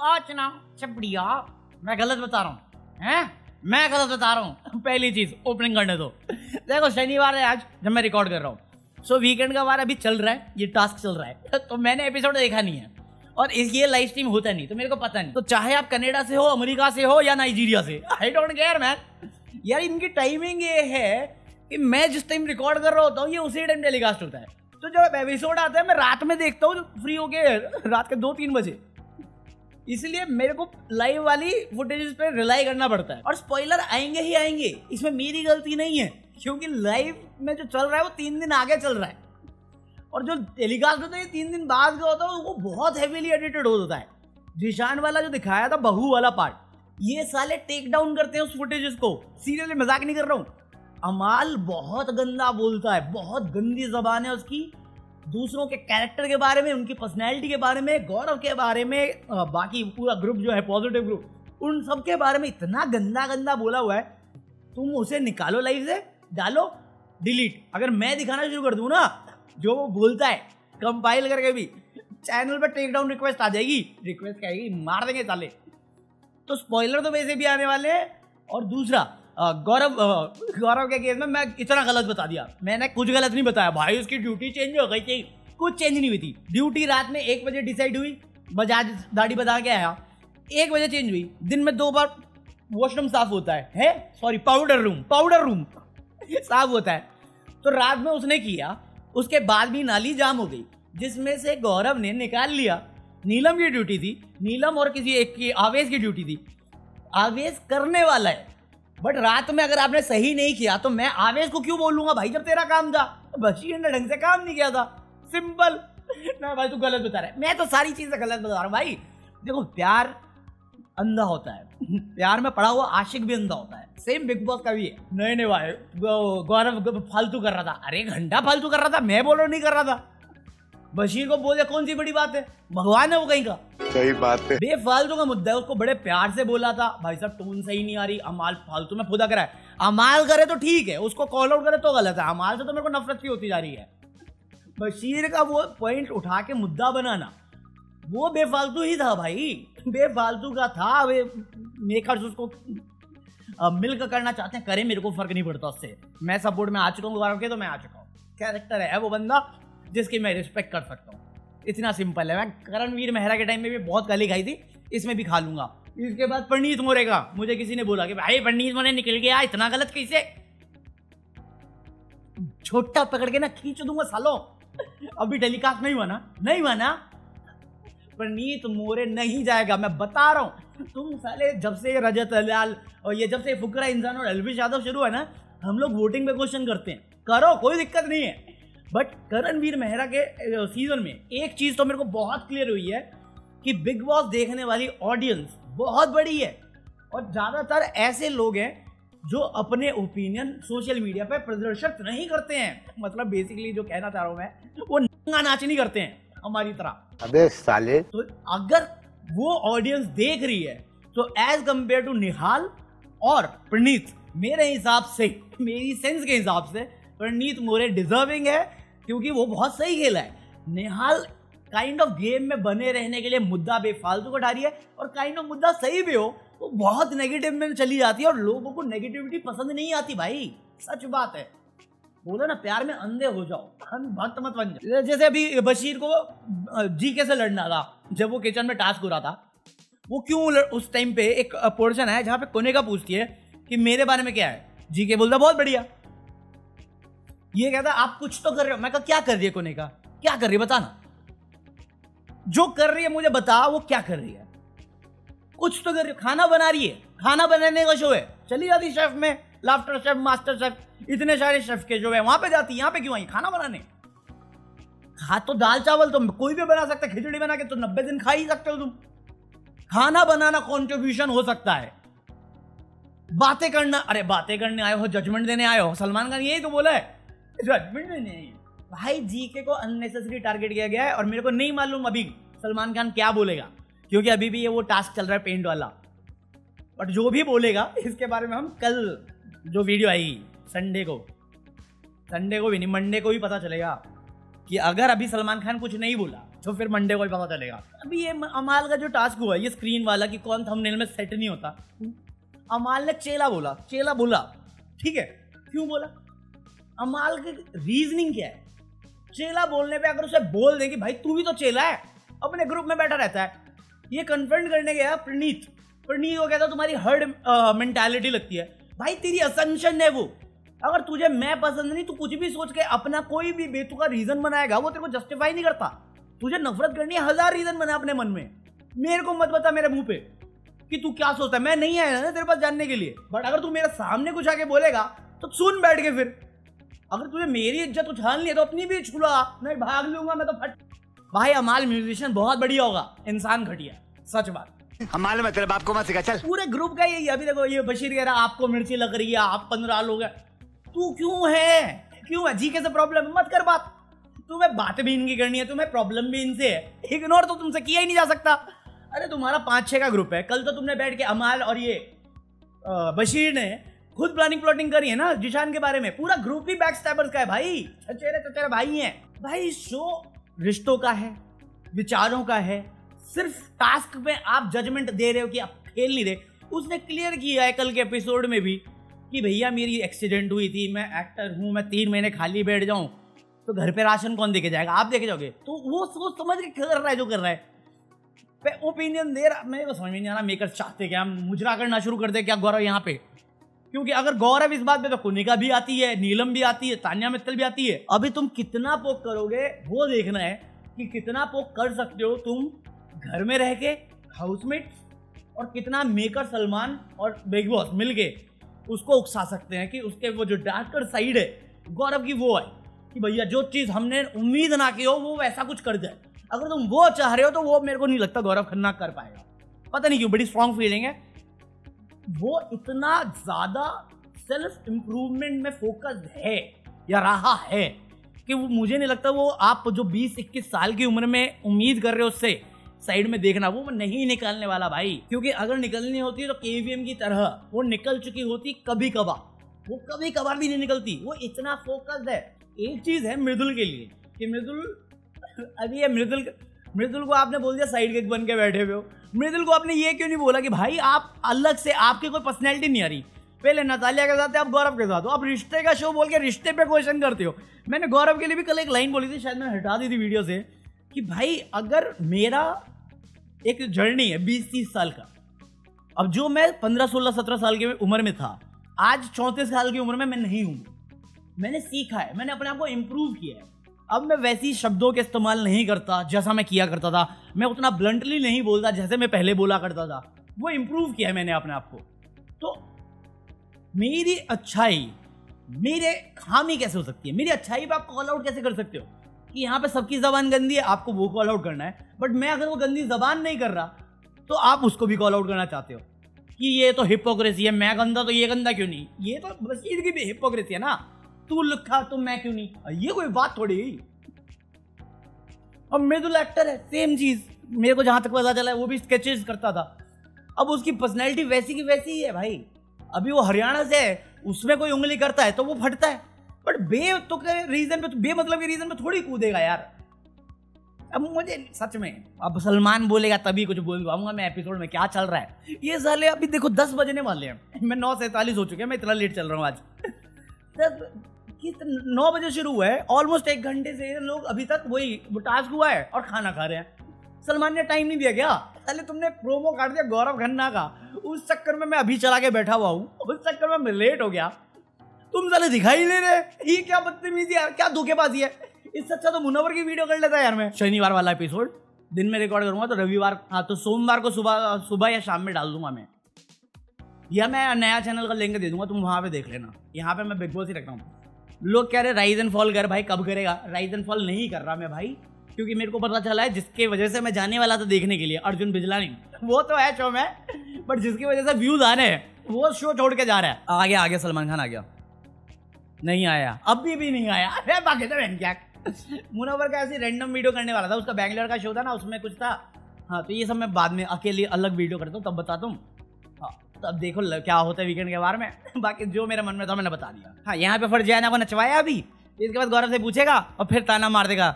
आज ना बढ़िया, मैं गलत बता रहा हूँ हैं, मैं गलत बता रहा हूँ। पहली चीज ओपनिंग करने दो। देखो शनिवार है आज जब मैं रिकॉर्ड कर रहा हूँ, सो वीकेंड का वार अभी चल रहा है, ये टास्क चल रहा है, तो मैंने एपिसोड देखा नहीं है और ये लाइव स्ट्रीम होता नहीं, तो मेरे को पता नहीं। तो चाहे आप कनाडा से हो, अमेरिका से हो या नाइजीरिया से, आई डोंट केयर मैन। यार इनकी टाइमिंग ये है कि मैं जिस टाइम रिकॉर्ड कर रहा होता हूँ ये उसी टाइम टेलीकास्ट होता है। तो जब एपिसोड आता है मैं रात में देखता हूँ फ्री होके, रात के 2-3 बजे, इसलिए मेरे को लाइव वाली फुटेजेस पे रिलाई करना पड़ता है। और स्पॉइलर आएंगे ही आएंगे, इसमें मेरी गलती नहीं है, क्योंकि लाइव में जो चल रहा है वो 3 दिन आगे चल रहा है और जो टेलीकास्ट होता है 3 दिन बाद का होता है, वो बहुत हेवीली एडिटेड होता है। जिशान वाला जो दिखाया था बहू वाला पार्ट, ये साले टेक डाउन करते हैं उस फुटेजेस को, सीरियसली मजाक नहीं कर रहा हूँ। अमाल बहुत गंदा बोलता है, बहुत गंदी जबान है उसकी, दूसरों के कैरेक्टर के बारे में, उनकी पर्सनैलिटी के बारे में, गौरव के बारे में, बाकी पूरा ग्रुप जो है पॉजिटिव ग्रुप, उन सब के बारे में इतना गंदा गंदा बोला हुआ है। तुम उसे निकालो लाइव से, डालो डिलीट। अगर मैं दिखाना शुरू कर दूं ना जो वो बोलता है कंपाइल करके भी, चैनल पर टेक डाउन रिक्वेस्ट आ जाएगी, रिक्वेस्ट कहेगी मार देंगे साले। तो स्पॉइलर तो वैसे भी आने वाले हैं। और दूसरा गौरव के केस में मैं इतना गलत बता दिया, मैंने कुछ गलत नहीं बताया भाई, उसकी ड्यूटी चेंज हो गई थी, कुछ चेंज नहीं हुई थी। ड्यूटी रात में 1 बजे डिसाइड हुई, बजाज दाढ़ी बता के आया, 1 बजे चेंज हुई। दिन में 2 बार वॉशरूम साफ होता है सॉरी पाउडर रूम साफ होता है। तो रात में उसने किया, उसके बाद भी नाली जाम हो गई, जिसमें से गौरव ने निकाल लिया। नीलम की ड्यूटी थी, नीलम और किसी एक की, आवेश की ड्यूटी थी। आवेश करने वाला है, बट रात में अगर आपने सही नहीं किया तो मैं आवेश को क्यों बोलूंगा भाई, जब तेरा काम था। बशीर ने ढंग से काम नहीं किया था, सिंपल। ना भाई तू गलत बता रहा है, मैं तो सारी चीजें गलत बता रहा हूँ भाई। देखो प्यार अंधा होता है, प्यार में पड़ा हुआ आशिक भी अंधा होता है, सेम बिग बॉस का भी है। नए भाई गौरव फालतू कर रहा था, अरे घंटा फालतू कर रहा था, मैं बोलो नहीं कर रहा था। बशीर को बोले कौन सी बड़ी बात है, भगवान है वो कहीं का। सही बात है, बेफालतू का मुद्दा है, उसको बड़े प्यार से बोला था भाई साहब, टोन सही नहीं आ रही। अमाल फालतू में खुदा करा है, अमाल करे तो ठीक है, उसको कॉल आउट करे तो गलत है, अमाल से तो मेरे को नफरत सी होती जा रही है। बशीर का वो पॉइंट उठा के मुद्दा बनाना वो बेफालतू ही था भाई, बेफालतू का था। वे मेकर्स उसको मिलकर करना चाहते हैं, करे, मेरे को फर्क नहीं पड़ता उससे। मैं सपोर्ट में आ चुका हूँ गौरव के, तो मैं आ चुका हूँ। कैरेक्टर है वो बंदा जिसकी मैं रिस्पेक्ट कर सकता हूँ, इतना सिंपल है। मैं करणवीर मेहरा के टाइम में भी बहुत गाली खाई थी, इसमें भी खा लूंगा। इसके बाद परनीत मोरे का मुझे किसी ने बोला कि भाई परनीत मोरे निकल गया, इतना गलत कैसे, छोटा पकड़ के ना खींच दूंगा सालों। अभी टेलीकास्ट नहीं हुआ ना, नहीं हुआ ना, परनीत मोरे नहीं जाएगा, मैं बता रहा हूँ। तुम साले जब से रजत लाल और ये जब से फुकरा इंसान और एलविश यादव शुरू है ना, हम लोग वोटिंग पे क्वेश्चन करते हैं, करो कोई दिक्कत नहीं है। बट करणवीर मेहरा के सीजन में एक चीज तो मेरे को बहुत क्लियर हुई है कि बिग बॉस देखने वाली ऑडियंस बहुत बड़ी है और ज्यादातर ऐसे लोग हैं जो अपने ओपिनियन सोशल मीडिया पे प्रदर्शित नहीं करते हैं। मतलब बेसिकली जो कहना चाह रहा हूं मैं, वो नंगा नाच नहीं करते हैं हमारी तरह। अबे साले, तो अगर वो ऑडियंस देख रही है तो एज कंपेयर टू निहाल और प्रणीत, मेरे हिसाब से, मेरी सेंस के हिसाब से प्रणीत मोरे डिजर्विंग है, क्योंकि वो बहुत सही खेला है। निहाल काइंड ऑफ गेम में बने रहने के लिए मुद्दा बेफालतू को उठा रही है, और काइंड ऑफ मुद्दा सही भी हो वो बहुत नेगेटिव में चली जाती है, और लोगों को नेगेटिविटी पसंद नहीं आती भाई, सच बात है। बोलो ना प्यार में अंधे हो जाओ, भक्त मत बन जाओ। जैसे अभी बशीर को जीके से लड़ना था, जब वो किचन में टास्क हो रहा था, वो क्यों उस टाइम पे एक पोर्शन है जहां पे कोनेका पूछती है कि मेरे बारे में क्या है, जीके बोलता बहुत बढ़िया। ये कहता आप कुछ तो कर रहे हो, मैं कहा क्या कर रही है कोनेका, क्या कर रही है बताना, जो कर रही है मुझे बता, वो क्या कर रही है। कुछ तो कर रही है, खाना बना रही है, खाना बनाने का शो है, चली जाती शेफ में, लाफ्टर शेफ, मास्टर शेफ, इतने सारे शेफ के जो है वहां पे जाती, यहां पे क्यों आई खाना बनाने। खा तो दाल चावल तो कोई भी बना सकता है, खिचड़ी बना के तो 90 दिन खा ही सकते हो तुम। खाना बनाना कंट्रीब्यूशन हो सकता है, बातें करना, अरे बातें करने आए हो, जजमेंट देने आए हो, सलमान खान यही तो बोला है, जजमेंट देने आए भाई। जीके को अननेसेसरी टारगेट किया गया है, और मेरे को नहीं मालूम अभी सलमान खान क्या बोलेगा, क्योंकि अभी भी ये वो टास्क चल रहा है पेंट वाला। बट जो भी बोलेगा इसके बारे में हम कल जो वीडियो आएगी संडे को भी नहीं, मंडे को भी पता चलेगा कि अगर अभी सलमान खान कुछ नहीं बोला तो फिर मंडे को ही पता चलेगा। अभी ये अमाल का जो टास्क हुआ है, ये स्क्रीन वाला कि कौन थंबनेल में सेट नहीं होता, अमाल ने चेला बोला, ठीक है, क्यों बोला? अमाल की रीजनिंग क्या है? चेला बोलने पे अगर उसे बोल दे कि भाई तू भी तो चेला है, अपने ग्रुप में बैठा रहता है, ये कन्फ्रंट करने गया प्रणीत को कहता तुम्हारी हर्ड मेंटालिटी लगती है। भाई तेरी असम्पशन है वो, अगर तुझे मैं पसंद नहीं, तू कुछ भी सोच के अपना कोई भी बेतुका रीजन बनाएगा, वो तेरे को जस्टिफाई नहीं करता। तुझे नफरत करनी है, 1000 रीजन बना अपने मन में, मेरे को मत बता मेरे मुंह पे कि तू क्या सोचता है। मैं नहीं आया ना तेरे पास जानने के लिए, बट अगर तू मेरे सामने कुछ आके बोलेगा तो सुन बैठ के। फिर अगर तुझे मेरी इज्जत उछालनी है तो अपनी भी छुड़ा, मैं भाग लूंगा मैं तो फट। भाई अमाल म्यूजिशियन बहुत बढ़िया होगा, इंसान घटिया, सच बात। हम मालूम है तेरे बाप को मत सिखा, चल। पूरे ग्रुप का यही, अभी देखो ये बशीर कह रहा आपको मिर्ची लग रही है, आप 15 लोग हैं, तू क्यों है जीके से प्रॉब्लम मत कर बात। तुम्हें बात भी इनकी करनी है, तुम्हें प्रॉब्लम भी इनसे है, इग्नोर तो तुमसे किया ही नहीं जा सकता। अरे तुम्हारा 5-6 का ग्रुप है, कल तो तुमने बैठ के अमाल और ये बशीर ने खुद प्लानिंग करी है ना जिशान के बारे में। पूरा ग्रुप ही बैक स्टैपर्स का है भाई, चचेरे भाई हैं भाई। शो रिश्तों का है, विचारों का है, सिर्फ टास्क में आप जजमेंट दे रहे हो कि आप खेल नहीं रहे। उसने क्लियर किया है कल के एपिसोड में भी कि भैया मेरी एक्सीडेंट हुई थी, मैं एक्टर हूं, मैं 3 महीने खाली बैठ जाऊं तो घर पे राशन कौन देके जाएगा, आप देके जाओगे। तो वो सोच समझ के कर रहा है जो कर रहा है, ओपिनियन दे रहा। मेरे को समझ में नहीं आ रहा मेकर्स चाहते क्या, मुजरा करना शुरू कर दे क्या गौरव यहाँ पे? क्योंकि अगर गौरव इस बात पे, तो कुनिका भी आती है, नीलम भी आती है, तान्या मित्तल भी आती है। अभी तुम कितना पोक करोगे वो देखना है कि कितना पोक कर सकते हो तुम घर में रह के हाउसमेट्स, और कितना मेकर सलमान और बिग बॉस मिलके उसको उकसा सकते हैं कि उसके वो जो डार्कर साइड है गौरव की वो है कि भैया जो चीज हमने उम्मीद ना की हो वो वैसा कुछ कर जाए। अगर तुम वो चाह रहे हो तो वो मेरे को नहीं लगता गौरव खन्ना कर पाएगा, पता नहीं क्यों, बड़ी स्ट्रॉन्ग फीलिंग है। वो इतना ज्यादा सेल्फ इंप्रूवमेंट में फोकस्ड है या रहा है कि वो मुझे नहीं लगता वो आप जो 20-21 साल की उम्र में उम्मीद कर रहे हो उससे साइड में देखना, वो नहीं निकलने वाला भाई। क्योंकि अगर निकलनी होती तो केवीएम की तरह वो निकल चुकी होती कभी कभार, वो कभी कभार भी नहीं निकलती। वो इतना फोकस्ड है। एक चीज है मृदुल के लिए कि मृदुल अभी ये मृदुल को आपने बोल दिया साइड किक बन के बैठे हुए हो। मृदुल को आपने ये क्यों नहीं बोला कि भाई आप अलग से, आपकी कोई पर्सनैलिटी नहीं आ रही। पहले नतालिया के साथ, आप गौरव के साथ हो, आप रिश्ते का शो बोल के रिश्ते पे क्वेश्चन करते हो। मैंने गौरव के लिए भी कल एक लाइन बोली थी, शायद मैंने हटा दी थी वीडियो से, कि भाई अगर मेरा एक जर्नी है 20-30 साल का, अब जो मैं 15-16-17 साल की उम्र में था, आज 34 साल की उम्र में मैं नहीं हूं। मैंने सीखा है, मैंने अपने आप को इम्प्रूव किया है। अब मैं वैसी शब्दों के इस्तेमाल नहीं करता जैसा मैं किया करता था, मैं उतना ब्लंटली नहीं बोलता जैसे मैं पहले बोला करता था। वो इम्प्रूव किया है मैंने अपने आप को। तो मेरी अच्छाई, मेरे खामी कैसे हो सकती है? मेरी अच्छाई पे आप कॉल आउट कैसे कर सकते हो कि यहाँ पे सबकी जबान गंदी है, आपको वो कॉल आउट करना है, बट मैं अगर वो गंदी जबान नहीं कर रहा तो आप उसको भी कॉल आउट करना चाहते हो कि ये तो हिपोक्रेसी है, मैं गंदा तो ये गंदा क्यों नहीं? ये तो बस इसकी भी हिपोक्रेसी है ना, तू लिखा तो मैं क्यों नहीं? ये कोई बात थोड़ी। अब मृदुल एक्टर है, सेम चीज मेरे को जहां तक पता चला है, वो भी स्केचेस करता था। अब उसकी पर्सनैलिटी वैसी की वैसी ही है भाई। अभी वो हरियाणा से है, उसमें कोई उंगली करता है तो वो फटता है, बट रीजन पे, बेमतलब के रीजन पे थोड़ी कूदेगा यार। अब मुझे सच में, अब सलमान बोलेगा तभी कुछ बोल पाऊंगा मैं एपिसोड में क्या चल रहा है। ये साले अभी देखो 10 बजने वाले हैं, मैं 9:47 हो चुके हैं, मैं इतना लेट चल रहा हूँ आज। 9 बजे शुरू हुआ है, ऑलमोस्ट 1 घंटे से लोग अभी तक वही टास्क हुआ है और खाना खा रहे हैं। सलमान ने टाइम नहीं दिया क्या? पहले तुमने प्रोमो काट दिया गौरव खन्ना का, उस चक्कर में मैं अभी चला के बैठा हुआ हूँ, उस चक्कर में मैं लेट हो गया। तुम साले दिखाई नहीं रहे, ये क्या बदतमीजी यार, क्या धोखेबाजी है। इससे अच्छा तो मुनव्वर की वीडियो कर लेता यार। मैं शनिवार वाला एपिसोड दिन में रिकॉर्ड करूंगा तो रविवार, हाँ तो सोमवार को सुबह या शाम में डाल दूंगा मैं, या मैं नया चैनल का लिंक दे दूंगा, तुम वहां पे देख लेना। यहाँ पे मैं बिग बॉस ही रख रहा हूँ। लोग कह रहे राइज एंड फॉल कर, भाई कब करेगा? राइज एंड फॉल नहीं कर रहा मैं भाई, क्योंकि मेरे को पता चला है जिसके वजह से मैं जाने वाला था देखने के लिए, अर्जुन बिजलानी, वो तो है शो में, बट जिसकी वजह से व्यूज आने हैं वो शो छोड़ के जा रहा है। आगे सलमान खान आ गया, नहीं आया, अभी भी नहीं आया। अरे बाकी तो क्या, मुनव्वर का ऐसी रैंडम वीडियो करने वाला था, उसका बैंगलोर का शो था ना, उसमें कुछ था। हाँ तो ये सब मैं बाद में अकेले अलग वीडियो करता हूँ, तब बताता हूँ। हाँ तो अब देखो क्या होता है वीकेंड के बारे में। बाकी जो मेरे मन में था मैंने बता दिया। हाँ यहाँ पे फर्जियाना को नचवाया अभी, इसके बाद गौरव से पूछेगा और फिर ताना मार देगा।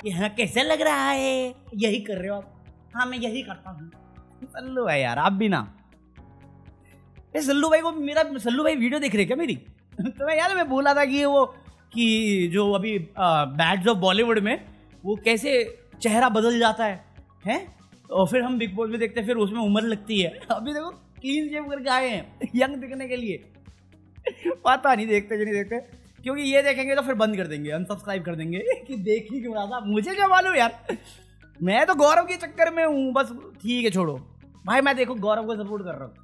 ये हाँ कैसे लग रहा है, यही कर रहे हो आप? हाँ मैं यही करता हूँ। सल्लू भाई यार आप भी ना, ये सल्लू भाई को मेरा, सल्लू भाई वीडियो देख रहे क्या मेरी? तो मैं यार मैं बोला था कि वो कि जो अभी बैड्स ऑफ बॉलीवुड में वो कैसे चेहरा बदल जाता है हैं, और फिर हम बिग बॉस में देखते हैं, फिर उसमें उम्र लगती है। अभी देखो क्लीन शेव करके आए हैं यंग दिखने के लिए। पता नहीं देखते कि नहीं देखते, क्योंकि ये देखेंगे तो फिर बंद कर देंगे, अनसब्सक्राइब कर देंगे कि देख ही क्यों रहा था, मुझे क्या मालूम यार। मैं तो गौरव के चक्कर में हूँ बस। ठीक है छोड़ो भाई, मैं देखो गौरव को सपोर्ट कर रहा हूँ,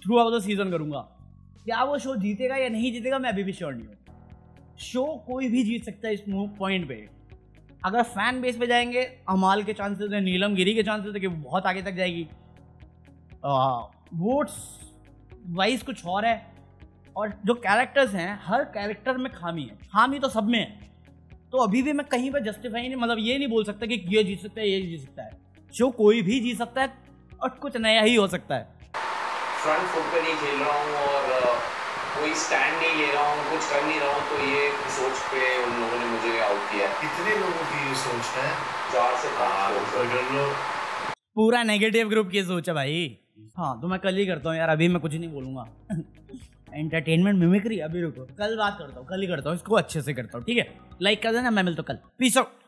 थ्रू आउट द सीजन करूंगा। क्या वो शो जीतेगा या नहीं जीतेगा मैं अभी भी श्योर नहीं हूँ। शो कोई भी जीत सकता है इस पॉइंट पे। अगर फैन बेस पे जाएंगे, अमाल के चांसेस है, नीलम गिरी के चांसेस है कि बहुत आगे तक जाएगी। वोट्स वाइज कुछ और है, और जो कैरेक्टर्स हैं हर कैरेक्टर में खामी है, खामी तो सब में है। तो अभी भी मैं कहीं पर जस्टिफाई नहीं, मतलब ये नहीं बोल सकता कि ये जीत सकता है ये जीत सकता है। शो कोई भी जीत सकता है और कुछ नया ही हो सकता है। फ्रंट फुट पे नहीं खेल रहा हूँ और कोई स्टैंड नहीं ले रहा हूँ, कुछ कर नहीं रहा हूँ, तो ये सोच पे उन लोगों ने मुझे आउट किया। कितने लोगों की ये सोच है? 4 से 5 पूरा नेगेटिव ग्रुप की सोच है भाई। हाँ तो मैं कल ही करता हूँ यार, अभी मैं कुछ नहीं बोलूंगा। एंटरटेनमेंट मिमिक्री अभी रुको, कल बात करता हूँ, कल ही करता हूँ इसको, अच्छे से करता हूँ ठीक है। लाइक कर देना, मैं मिलता हूँ कल, पीस आउट।